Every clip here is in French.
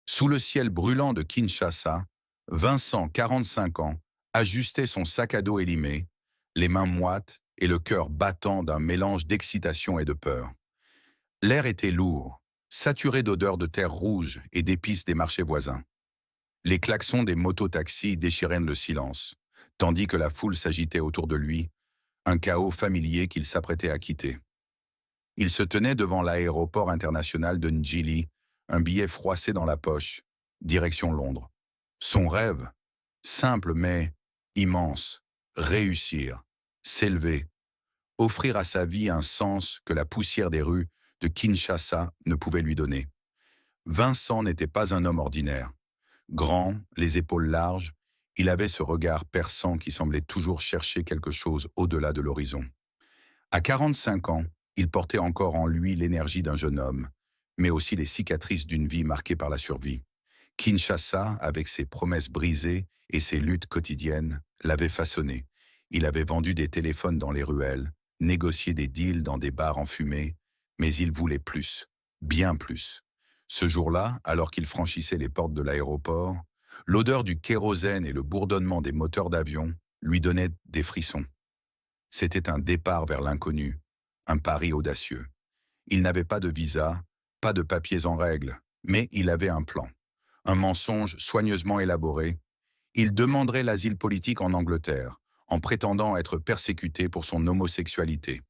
Sous le ciel brûlant de Kinshasa, Vincent, 45 ans, ajustait son sac à dos élimé, les mains moites et le cœur battant d'un mélange d'excitation et de peur. L'air était lourd, saturé d'odeurs de terre rouge et d'épices des marchés voisins. Les klaxons des mototaxis déchiraient le silence, tandis que la foule s'agitait autour de lui, un chaos familier qu'il s'apprêtait à quitter. Il se tenait devant l'aéroport international de Njili, un billet froissé dans la poche, direction Londres. Son rêve, simple mais immense, réussir, s'élever, offrir à sa vie un sens que la poussière des rues de Kinshasa ne pouvait lui donner. Vincent n'était pas un homme ordinaire. Grand, les épaules larges, il avait ce regard perçant qui semblait toujours chercher quelque chose au-delà de l'horizon. À 45 ans, il portait encore en lui l'énergie d'un jeune homme, mais aussi les cicatrices d'une vie marquée par la survie. Kinshasa, avec ses promesses brisées et ses luttes quotidiennes, l'avait façonné. Il avait vendu des téléphones dans les ruelles, négocié des deals dans des bars enfumés, mais il voulait plus, bien plus. Ce jour-là, alors qu'il franchissait les portes de l'aéroport, l'odeur du kérosène et le bourdonnement des moteurs d'avion lui donnaient des frissons. C'était un départ vers l'inconnu, un pari audacieux. Il n'avait pas de visa, pas de papiers en règle, mais il avait un plan. Un mensonge soigneusement élaboré. Il demanderait l'asile politique en Angleterre, en prétendant être persécuté pour son homosexualité.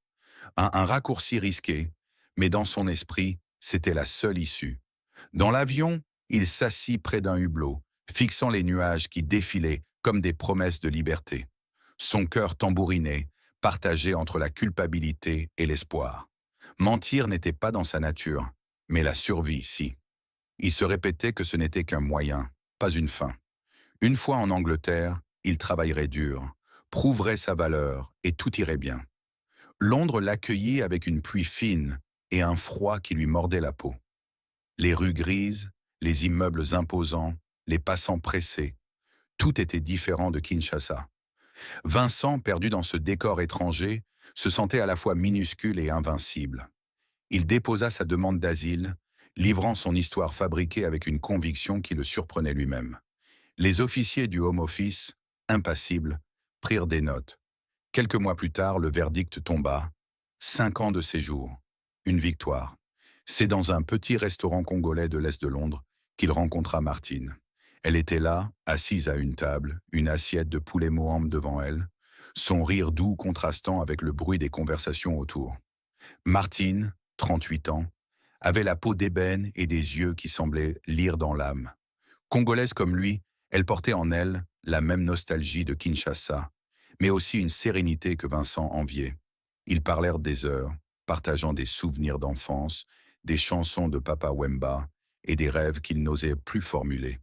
Un raccourci risqué, mais dans son esprit, c'était la seule issue. Dans l'avion, il s'assit près d'un hublot, fixant les nuages qui défilaient comme des promesses de liberté. Son cœur tambourinait, partagé entre la culpabilité et l'espoir. Mentir n'était pas dans sa nature, mais la survie, si. Il se répétait que ce n'était qu'un moyen, pas une fin. Une fois en Angleterre, il travaillerait dur, prouverait sa valeur et tout irait bien. Londres l'accueillit avec une pluie fine et un froid qui lui mordait la peau. Les rues grises, les immeubles imposants, les passants pressés, tout était différent de Kinshasa. Vincent, perdu dans ce décor étranger, se sentait à la fois minuscule et invincible. Il déposa sa demande d'asile, livrant son histoire fabriquée avec une conviction qui le surprenait lui-même. Les officiers du Home Office, impassibles, prirent des notes. Quelques mois plus tard, le verdict tomba. 5 ans de séjour. Une victoire. C'est dans un petit restaurant congolais de l'Est de Londres qu'il rencontra Martine. Elle était là, assise à une table, une assiette de poulet Moham devant elle, son rire doux contrastant avec le bruit des conversations autour. Martine, 38 ans, avait la peau d'ébène et des yeux qui semblaient lire dans l'âme. Congolaise comme lui, elle portait en elle la même nostalgie de Kinshasa, mais aussi une sérénité que Vincent enviait. Ils parlèrent des heures, partageant des souvenirs d'enfance, des chansons de Papa Wemba et des rêves qu'ils n'osaient plus formuler.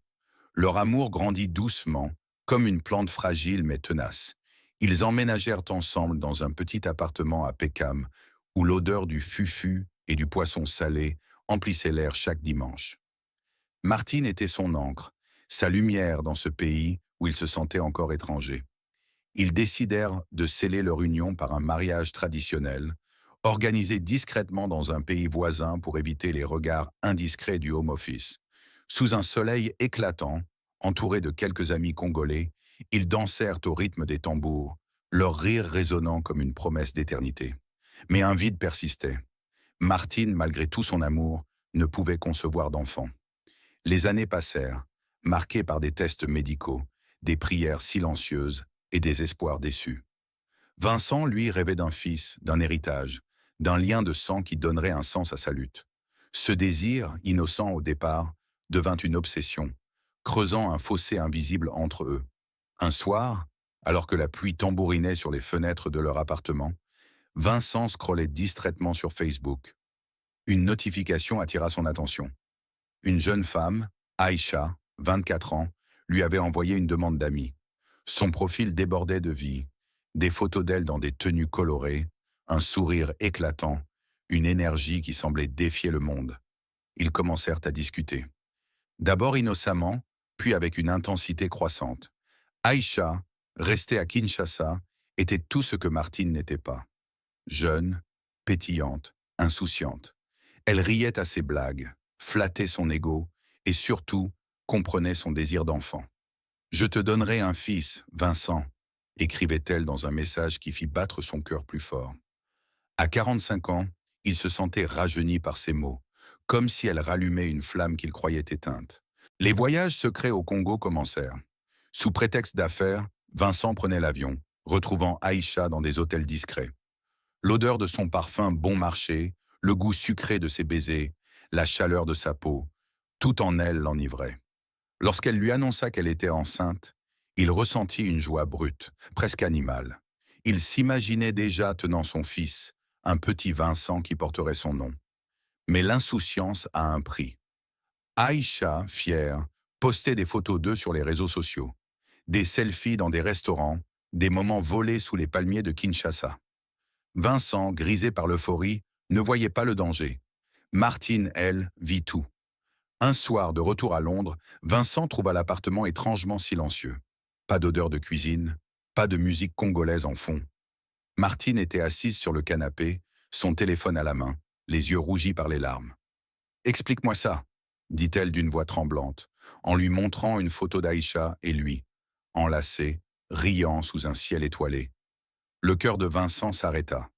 Leur amour grandit doucement, comme une plante fragile mais tenace. Ils emménagèrent ensemble dans un petit appartement à Peckham, où l'odeur du fufu et du poisson salé emplissait l'air chaque dimanche. Martine était son ancre, sa lumière dans ce pays où il se sentait encore étranger. Ils décidèrent de sceller leur union par un mariage traditionnel, organisé discrètement dans un pays voisin pour éviter les regards indiscrets du Home Office. Sous un soleil éclatant, entourés de quelques amis congolais, ils dansèrent au rythme des tambours, leur rire résonnant comme une promesse d'éternité. Mais un vide persistait. Martine, malgré tout son amour, ne pouvait concevoir d'enfant. Les années passèrent, marquées par des tests médicaux, des prières silencieuses et des espoirs déçus. Vincent, lui, rêvait d'un fils, d'un héritage, d'un lien de sang qui donnerait un sens à sa lutte. Ce désir, innocent au départ, devint une obsession, creusant un fossé invisible entre eux. Un soir, alors que la pluie tambourinait sur les fenêtres de leur appartement, Vincent scrollait distraitement sur Facebook. Une notification attira son attention. Une jeune femme, Aïcha, 24 ans, lui avait envoyé une demande d'amis. Son profil débordait de vie, des photos d'elle dans des tenues colorées, un sourire éclatant, une énergie qui semblait défier le monde. Ils commencèrent à discuter. D'abord innocemment, puis avec une intensité croissante. Aïcha, restée à Kinshasa, était tout ce que Martine n'était pas. Jeune, pétillante, insouciante. Elle riait à ses blagues, flattait son ego et surtout, comprenait son désir d'enfant. « Je te donnerai un fils, Vincent », écrivait-elle dans un message qui fit battre son cœur plus fort. À 45 ans, il se sentait rajeuni par ces mots, comme si elle rallumait une flamme qu'il croyait éteinte. Les voyages secrets au Congo commencèrent. Sous prétexte d'affaires, Vincent prenait l'avion, retrouvant Aïcha dans des hôtels discrets. L'odeur de son parfum bon marché, le goût sucré de ses baisers, la chaleur de sa peau, tout en elle l'enivrait. Lorsqu'elle lui annonça qu'elle était enceinte, il ressentit une joie brute, presque animale. Il s'imaginait déjà tenant son fils, un petit Vincent qui porterait son nom. Mais l'insouciance a un prix. Aïcha, fière, postait des photos d'eux sur les réseaux sociaux. Des selfies dans des restaurants, des moments volés sous les palmiers de Kinshasa. Vincent, grisé par l'euphorie, ne voyait pas le danger. Martine, elle, vit tout. Un soir, de retour à Londres, Vincent trouva l'appartement étrangement silencieux. Pas d'odeur de cuisine, pas de musique congolaise en fond. Martine était assise sur le canapé, son téléphone à la main, les yeux rougis par les larmes. « Explique-moi ça », dit-elle d'une voix tremblante, en lui montrant une photo d'Aïcha et lui, enlacés, riant sous un ciel étoilé. Le cœur de Vincent s'arrêta.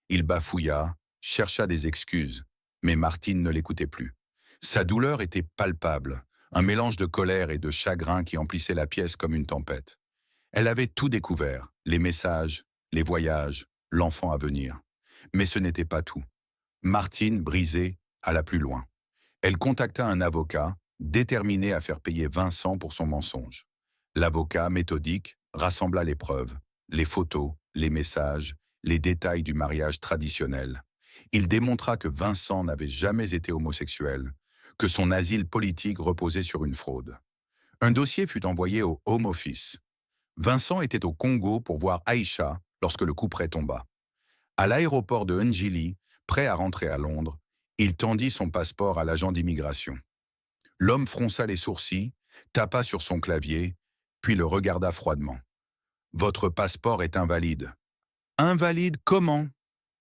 Il bafouilla, chercha des excuses, mais Martine ne l'écoutait plus. Sa douleur était palpable, un mélange de colère et de chagrin qui emplissait la pièce comme une tempête. Elle avait tout découvert, les messages, les voyages, l'enfant à venir. Mais ce n'était pas tout. Martine, brisée, alla plus loin. Elle contacta un avocat, déterminé à faire payer Vincent pour son mensonge. L'avocat, méthodique, rassembla les preuves, les photos, les messages, les détails du mariage traditionnel. Il démontra que Vincent n'avait jamais été homosexuel, que son asile politique reposait sur une fraude. Un dossier fut envoyé au Home Office. Vincent était au Congo pour voir Aïcha lorsque le couperet tomba. À l'aéroport de Njili, prêt à rentrer à Londres, il tendit son passeport à l'agent d'immigration. L'homme fronça les sourcils, tapa sur son clavier, puis le regarda froidement. « Votre passeport est invalide. »« Invalide comment ?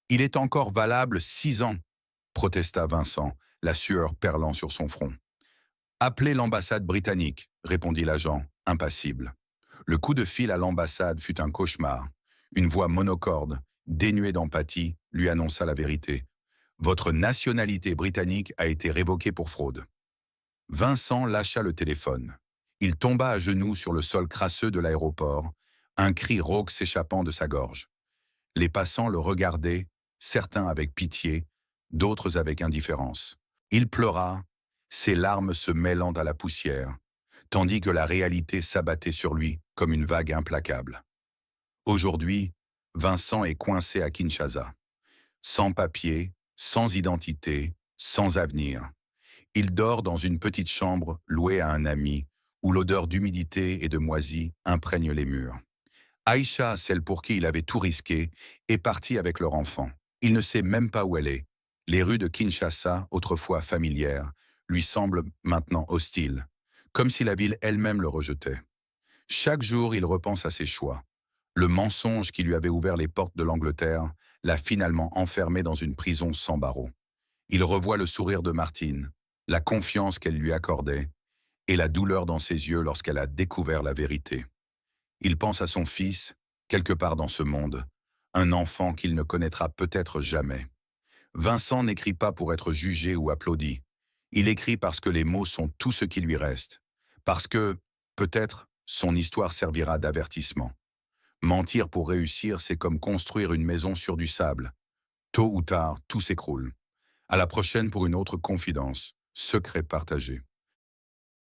Il est encore valable 6 ans, » protesta Vincent, la sueur perlant sur son front. « Appelez l'ambassade britannique, » répondit l'agent, impassible. Le coup de fil à l'ambassade fut un cauchemar. Une voix monocorde, dénuée d'empathie, lui annonça la vérité. « Votre nationalité britannique a été révoquée pour fraude. » Vincent lâcha le téléphone. Il tomba à genoux sur le sol crasseux de l'aéroport, un cri rauque s'échappant de sa gorge. Les passants le regardaient, certains avec pitié, d'autres avec indifférence. Il pleura, ses larmes se mêlant à la poussière, tandis que la réalité s'abattait sur lui comme une vague implacable. Aujourd'hui, Vincent est coincé à Kinshasa. Sans papier, sans identité, sans avenir. Il dort dans une petite chambre louée à un ami, où l'odeur d'humidité et de moisie imprègne les murs. Aïcha, celle pour qui il avait tout risqué, est partie avec leur enfant. Il ne sait même pas où elle est. Les rues de Kinshasa, autrefois familières, lui semblent maintenant hostiles, comme si la ville elle-même le rejetait. Chaque jour, il repense à ses choix. Le mensonge qui lui avait ouvert les portes de l'Angleterre l'a finalement enfermé dans une prison sans barreaux. Il revoit le sourire de Martine, la confiance qu'elle lui accordait, et la douleur dans ses yeux lorsqu'elle a découvert la vérité. Il pense à son fils, quelque part dans ce monde, un enfant qu'il ne connaîtra peut-être jamais. Vincent n'écrit pas pour être jugé ou applaudi. Il écrit parce que les mots sont tout ce qui lui reste. Parce que, peut-être, son histoire servira d'avertissement. Mentir pour réussir, c'est comme construire une maison sur du sable. Tôt ou tard, tout s'écroule. À la prochaine pour une autre confidence, secret partagé.